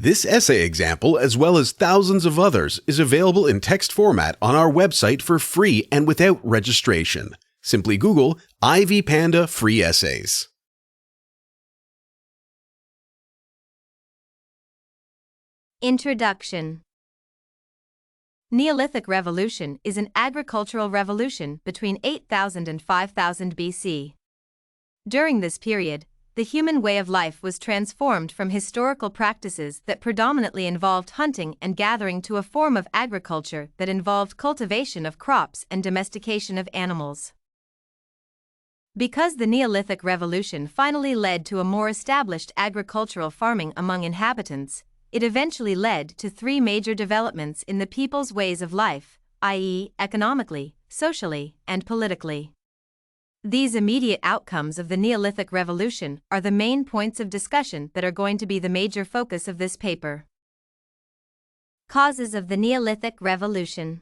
This essay example, as well as thousands of others, is available in text format on our website for free and without registration. Simply Google Ivy Panda Free Essays. Introduction. Neolithic Revolution is an agricultural revolution between 8000 and 5000 BC. During this period, the human way of life was transformed from historical practices that predominantly involved hunting and gathering to a form of agriculture that involved cultivation of crops and domestication of animals. Because the Neolithic Revolution finally led to a more established agricultural farming among inhabitants, it eventually led to three major developments in the people's ways of life, i.e., economically, socially, and politically. These immediate outcomes of the Neolithic Revolution are the main points of discussion that are going to be the major focus of this paper. Causes of the Neolithic Revolution.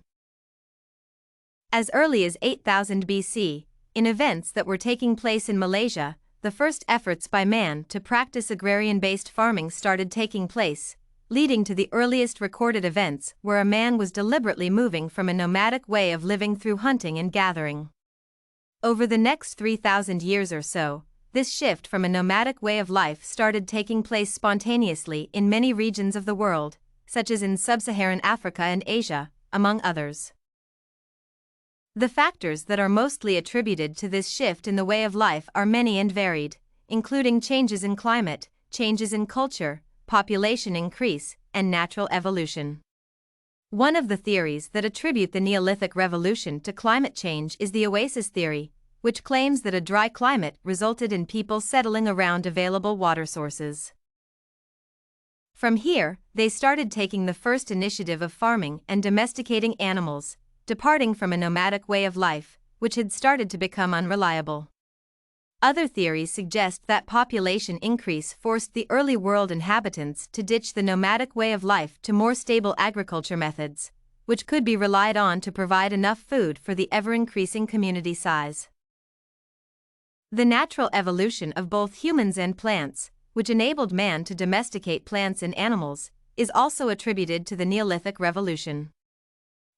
As early as 8000 BC, in events that were taking place in Malaysia, the first efforts by man to practice agrarian-based farming started taking place, leading to the earliest recorded events where a man was deliberately moving from a nomadic way of living through hunting and gathering. Over the next 3,000 years or so, this shift from a nomadic way of life started taking place spontaneously in many regions of the world, such as in sub-Saharan Africa and Asia, among others. The factors that are mostly attributed to this shift in the way of life are many and varied, including changes in climate, changes in culture, population increase, and natural evolution. One of the theories that attribute the Neolithic Revolution to climate change is the oasis theory, which claims that a dry climate resulted in people settling around available water sources. From here, they started taking the first initiative of farming and domesticating animals, departing from a nomadic way of life, which had started to become unreliable. Other theories suggest that population increase forced the early world inhabitants to ditch the nomadic way of life to more stable agriculture methods, which could be relied on to provide enough food for the ever-increasing community size. The natural evolution of both humans and plants, which enabled man to domesticate plants and animals, is also attributed to the Neolithic Revolution.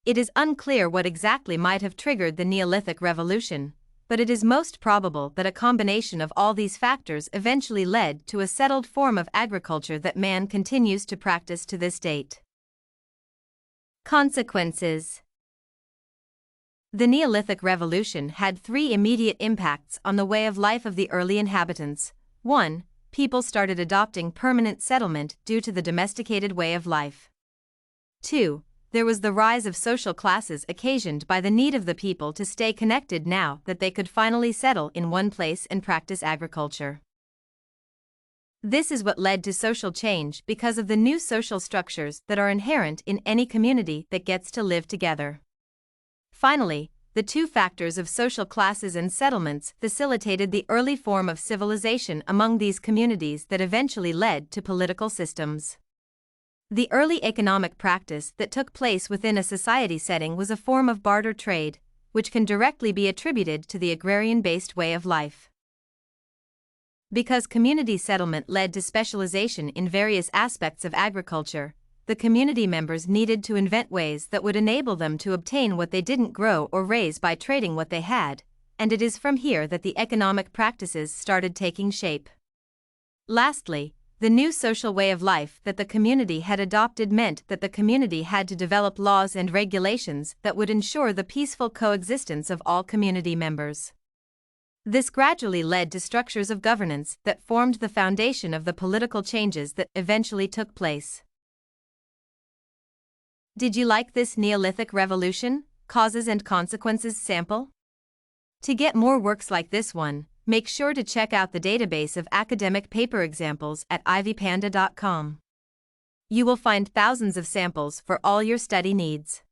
It is unclear what exactly might have triggered the Neolithic Revolution, but it is most probable that a combination of all these factors eventually led to a settled form of agriculture that man continues to practice to this date. Consequences. The Neolithic Revolution had three immediate impacts on the way of life of the early inhabitants. 1. People started adopting permanent settlement due to the domesticated way of life. 2. There was the rise of social classes occasioned by the need of the people to stay connected now that they could finally settle in one place and practice agriculture. This is what led to social change because of the new social structures that are inherent in any community that gets to live together. Finally, the two factors of social classes and settlements facilitated the early form of civilization among these communities that eventually led to political systems. The early economic practice that took place within a society setting was a form of barter trade, which can directly be attributed to the agrarian-based way of life. Because community settlement led to specialization in various aspects of agriculture, the community members needed to invent ways that would enable them to obtain what they didn't grow or raise by trading what they had, and it is from here that the economic practices started taking shape. Lastly, the new social way of life that the community had adopted meant that the community had to develop laws and regulations that would ensure the peaceful coexistence of all community members. This gradually led to structures of governance that formed the foundation of the political changes that eventually took place. Did you like this Neolithic Revolution, Causes and Consequences sample? To get more works like this one, make sure to check out the database of academic paper examples at ivypanda.com. You will find thousands of samples for all your study needs.